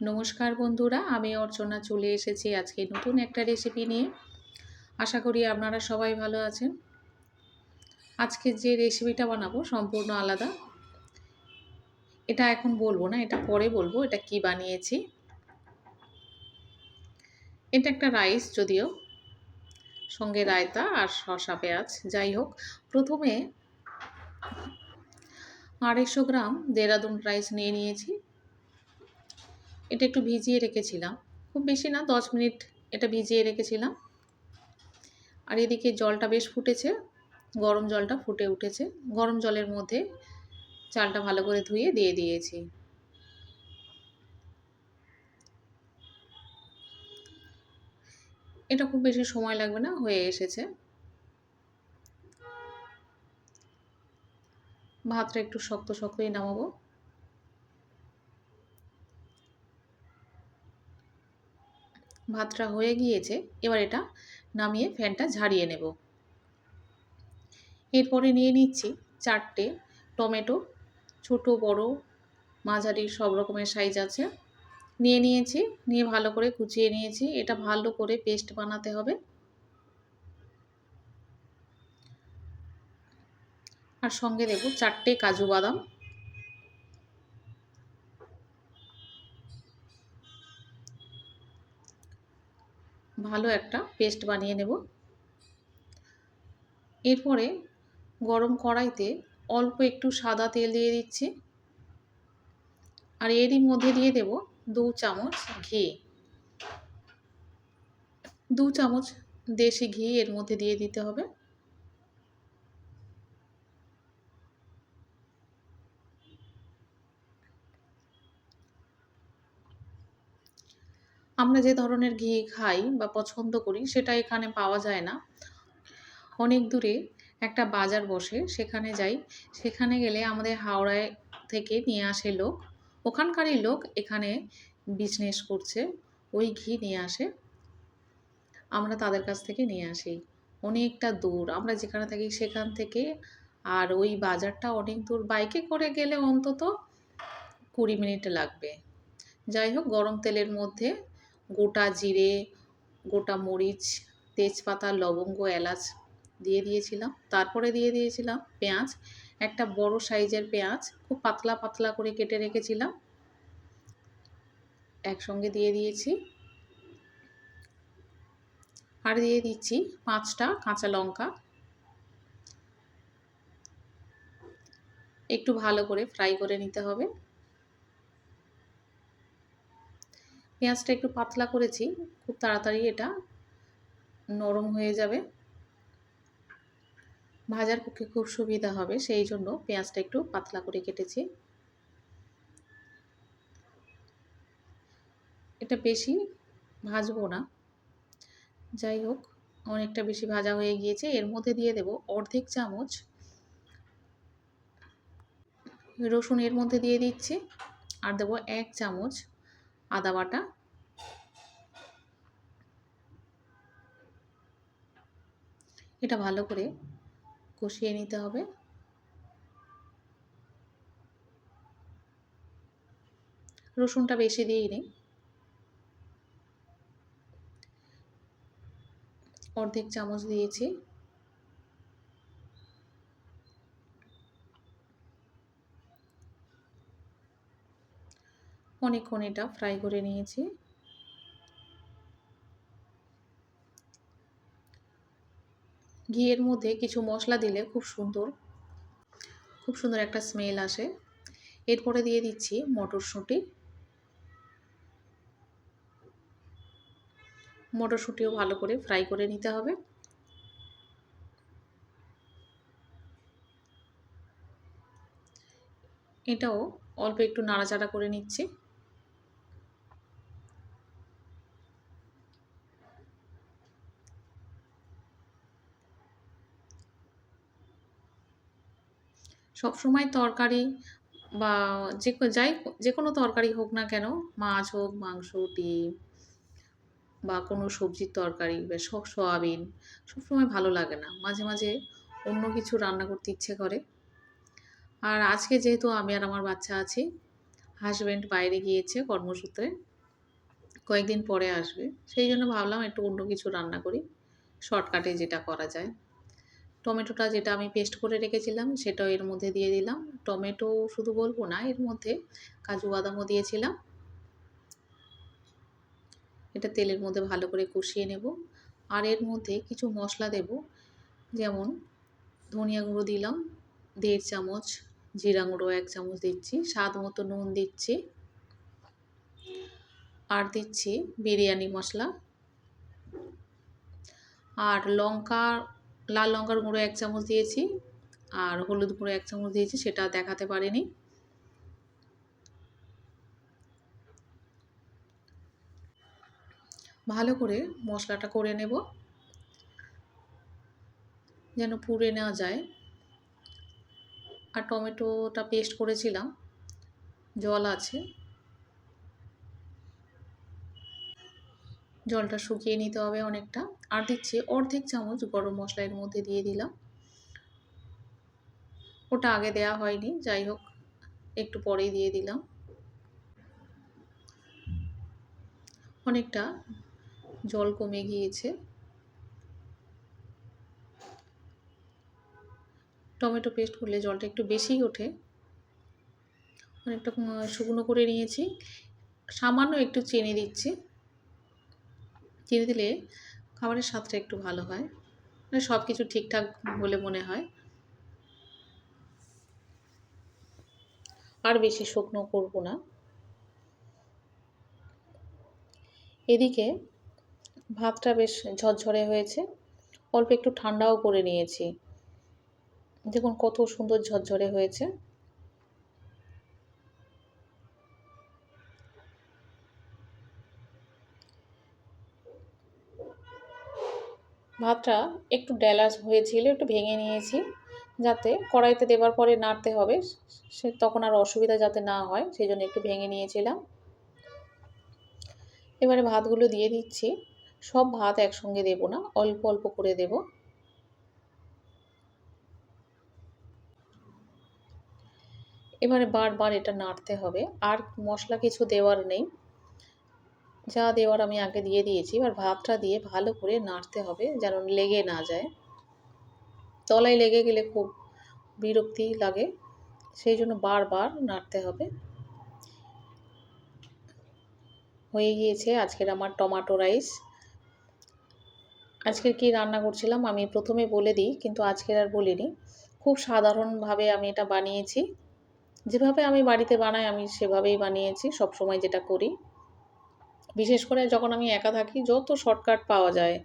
নমস্কার বন্ধুরা, আমি অর্চনা চলে এসেছি আজকে নতুন একটা রেসিপি নিয়ে। আশা করি আপনারা সবাই ভালো আছেন। আজকে যে রেসিপিটা বানাবো সম্পূর্ণ আলাদা। এটা এখন বলবো না, এটা পরে বলবো এটা কি বানিয়েছি। এটা একটা রাইস, যদিও সঙ্গে রায়তা আর শসা পেঁয়াজ। যাই হোক, প্রথমে 250 গ্রাম দেরাদুন রাইস নিয়ে নিয়েছি। এটা একটু ভিজিয়ে রেখেছিলাম, খুব বেশি না, 10 মিনিট এটা ভিজিয়ে রেখেছিলাম। আর এদিকে জলটা বেশ ফুটেছে, গরম জলটা ফুটে উঠেছে। গরম জলের মধ্যে চালটা ভালো করে ধুয়ে দিয়ে দিয়েছি। এটা খুব বেশি সময় লাগবে না, হয়ে এসেছে। ভাতটা একটু শক্ত শক্তই নামাবো। ভাতটা হয়ে গিয়েছে, এবার এটা নামিয়ে ফ্যানটা ঝাড়িয়ে নেব। এরপরে নিয়ে নিচ্ছি 4টে টমেটো, ছোট বড় মাঝারি সব রকমের সাইজ আছে, নিয়েছি। নিয়ে ভালো করে কুচিয়ে নিয়েছি। এটা ভালো করে পেস্ট বানাতে হবে। আর সঙ্গে দেব 4টে কাজু বাদাম। ভালো একটা পেস্ট বানিয়ে নেব। এরপরে গরম কড়াইতে অল্প একটু সাদা তেল দিয়ে দিচ্ছি। আর এরই মধ্যে দিয়ে দেব 2 চামচ ঘি। 2 চামচ দেশি ঘি এর মধ্যে দিয়ে দিতে হবে। আমরা যে ধরনের ঘি খাই বা পছন্দ করি সেটা এখানে পাওয়া যায় না। অনেক দূরে একটা বাজার বসে, সেখানে যাই। সেখানে গেলে আমাদের হাওড়ায় থেকে নিয়ে আসে লোক, ওখানকারই লোক এখানে বিজনেস করছে, ওই ঘি নিয়ে আসে। আমরা তাদের কাছ থেকে নিয়ে আসি। অনেকটা দূর, আমরা যেখানে থাকি সেখান থেকে। আর ওই বাজারটা অনেক দূর, বাইকে করে গেলে অন্তত 20 মিনিট লাগবে। যাই হোক, গরম তেলের মধ্যে গোটা জিরে, গোটা মরিচ, তেজপাতা, লবঙ্গ, এলাচ দিয়ে দিয়েছিলাম। তারপরে দিয়ে দিয়েছিলাম পেঁয়াজ, একটা বড় সাইজের পেঁয়াজ খুব পাতলা পাতলা করে কেটে রেখেছিলাম, একসঙ্গে দিয়ে দিয়েছি। আর দিয়ে দিচ্ছি 5টা কাঁচা লঙ্কা। একটু ভালো করে ফ্রাই করে নিতে হবে। পেঁয়াজটা একটু পাতলা করেছি, খুব তাড়াতাড়ি এটা নরম হয়ে যাবে, ভাজার পক্ষে খুব সুবিধা হবে, সেই জন্য পেঁয়াজটা একটু পাতলা করে কেটেছি। এটা বেশি ভাজবো না। যাই হোক, অনেকটা বেশি ভাজা হয়ে গিয়েছে। এর মধ্যে দিয়ে দেব অর্ধেক চামচ রসুন, এর মধ্যে দিয়ে দিচ্ছি। আর দেবো 1 চামচ আদা বাটা। এটা ভালো করে কষিয়ে নিতে হবে। রসুনটা বেশি দিইনি, অর্ধেক চামচ দিয়েছি। অনেকক্ষণ এটা ফ্রাই করে নিয়েছি। ঘিয়ের মধ্যে কিছু মশলা দিলে খুব সুন্দর একটা স্মেল আসে। এরপরে দিয়ে দিচ্ছি মটরশুঁটি। মটরশুঁটিও ভালো করে ফ্রাই করে নিতে হবে। এটাও অল্প একটু নাড়াচাড়া করে নিচ্ছি। সবসময় তরকারি বা যে কোনো তরকারি হোক না কেন, মাছ হোক, মাংস, ডিম বা কোনো সবজির তরকারি বা সয়াবিন, সবসময় ভালো লাগে না। মাঝে মাঝে অন্য কিছু রান্না করতে ইচ্ছে করে। আর আজকে যেহেতু আমি আর আমার বাচ্চা আছি, হাজব্যান্ড বাইরে গিয়েছে কর্মসূত্রে, কয়েকদিন পরে আসবে, সেই জন্য ভাবলাম একটু অন্য কিছু রান্না করি, শর্টকাটে যেটা করা যায়। টমেটোটা যেটা আমি পেস্ট করে রেখেছিলাম সেটাও এর মধ্যে দিয়ে দিলাম। টমেটো শুধু বলবো না, এর মধ্যে কাজু বাদামও দিয়েছিলাম। এটা তেলের মধ্যে ভালো করে কষিয়ে নেব। আর এর মধ্যে কিছু মশলা দেব, যেমন ধনিয়া গুঁড়ো দিলাম 1.5 চামচ, জিরা গুঁড়ো 1 চামচ দিচ্ছি, স্বাদ মতো নুন দিচ্ছি, আর দিচ্ছি বিরিয়ানি মশলা, আর লাল লঙ্কার গুঁড়ো 1 চামচ দিয়েছি, আর হলুদ গুঁড়ো 1 চামচ দিয়েছি, সেটা দেখাতে পারিনি। ভালো করে মশলাটা করে নেব, যেন পুড়ে না যায়। আর টমেটোটা পেস্ট করেছিলাম, জল আছে, জলটা শুকিয়ে নিতে হবে অনেকটা। আর দিচ্ছি অর্ধেক চামচ গরম মশলা এর মধ্যে দিয়ে দিলাম। ওটা আগে দেয়া হয়নি, যাই হোক একটু পরেই দিয়ে দিলাম। অনেকটা জল কমে গিয়েছে। টমেটো পেস্ট করলে জলটা একটু বেশিই ওঠে। অনেকটা শুকনো করে নিয়েছি। সামান্য একটু চিনি দিচ্ছি, চিনি দিলে খাবারের স্বাদটা একটু ভালো হয়, মানে সব কিছু ঠিকঠাক বলে মনে হয়। আর বেশি শুকনো করব না। এদিকে ভাতটা বেশ ঝরঝরে হয়েছে, অল্প একটু ঠান্ডাও করে নিয়েছি। দেখুন কত সুন্দর ঝরঝরে হয়েছে। ভাতটা একটু ডেলাস হয়েছিল, একটু ভেঙে নিয়েছি, যাতে কড়াইতে দেওয়ার পরে নাড়তে হবে, সে তখন আর অসুবিধা যাতে না হয়, সেই জন্য একটু ভেঙে নিয়েছিলাম। এবারে ভাতগুলো দিয়ে দিচ্ছি। সব ভাত একসঙ্গে দেব না, অল্প অল্প করে দেব। এবারে বারবার এটা নাড়তে হবে, আর মশলা কিছু দেওয়ার নেই, যা দেওয়ার আমি আগে দিয়ে দিয়েছি। এবার ভাতটা দিয়ে ভালো করে নাড়তে হবে, যেন লেগে না যায়। তলায় লেগে গেলে খুব বিরক্তি লাগে, সেই জন্য বারবার নাড়তে হবে। হয়ে গিয়েছে আজকের আমার টমেটো রাইস। আজকের কি রান্না করছিলাম আমি প্রথমে বলে দিই, কিন্তু আজকের আর বলিনি। খুব সাধারণভাবে আমি এটা বানিয়েছি, যেভাবে আমি বাড়িতে বানাই আমি সেভাবেই বানিয়েছি, সবসময় যেটা করি। বিশেষ করে যখন আমি একা থাকি, যত শর্টকাট পাওয়া যায়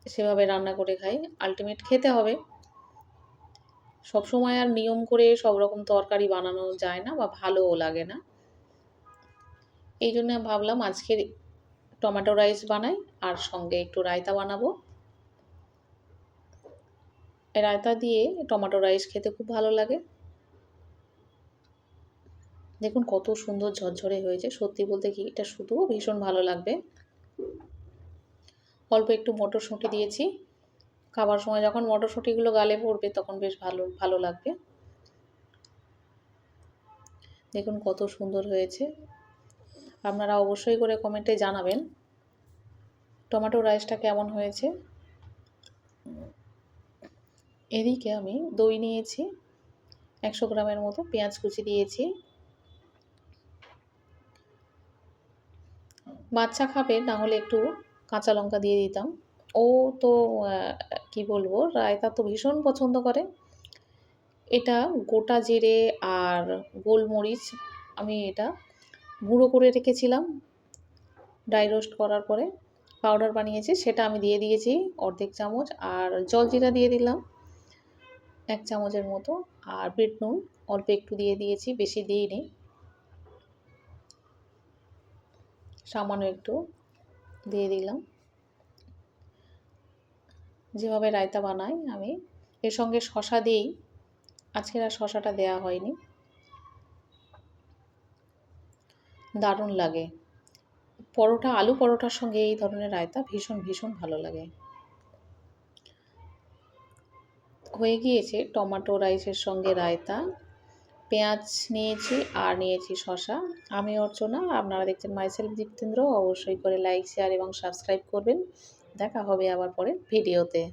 সেভাবে রান্না করে খাই। আল্টিমেট খেতে হবে। সবসময় আর নিয়ম করে সব রকম তরকারি বানানো যায় না, বা ভালোও লাগে না। এই জন্য ভাবলাম আজকের টমেটো রাইস বানাই, আর সঙ্গে একটু রায়তা বানাবো। রায়তা দিয়ে টমেটো রাইস খেতে খুব ভালো লাগে। দেখুন কত সুন্দর ঝরঝরে হয়েছে, সত্যি বলতে কি এটা শুধু ভীষণ ভালো লাগবে। অল্প একটু মটরশুঁটি দিয়েছি, খাবার সময় যখন মটরশুঁটিগুলো গালে পড়বে তখন বেশ ভালো ভালো লাগবে। দেখুন কত সুন্দর হয়েছে। আপনারা অবশ্যই করে কমেন্টে জানাবেন টমেটো রাইসটা কেমন হয়েছে। এদিকে আমি দই নিয়েছি 100 গ্রামের মতো, পেঁয়াজ কুচি দিয়েছি। বাচ্চা খাবে, না হলে একটু কাঁচা লঙ্কা দিয়ে দিতাম। ও তো কি বলবো, রায়তা তো ভীষণ পছন্দ করে। এটা গোটা জিরে আর গোলমরিচ আমি এটা গুঁড়ো করে রেখেছিলাম, ড্রাই রোস্ট করার পরে পাউডার বানিয়েছি, সেটা আমি দিয়ে দিয়েছি অর্ধেক চামচ। আর জলজিরা দিয়ে দিলাম 1 চামচের মতো, আর বিট নুন অল্প একটু দিয়ে দিয়েছি, বেশি দিইনি, সামান্য একটু দিয়ে দিলাম। যেভাবে রায়তা বানাই আমি, এর সঙ্গে শসা দিই, আজকের আর শসাটা দেওয়া হয়নি। দারুণ লাগে পরোটা, আলু পরোটার সঙ্গে এই ধরনের রায়তা ভীষণ ভীষণ ভালো লাগে। হয়ে গিয়েছে টমেটো রাইসের সঙ্গে রায়তা। পেঁয়াজ নিয়েছি আর নিয়েছি শসা। আমি অর্চনা, আপনারা দেখছেন মাইসেলফ জিতেন্দ্র। অবশ্যই করে লাইক, শেয়ার এবং সাবস্ক্রাইব করবেন। দেখা হবে আবার পরের ভিডিওতে।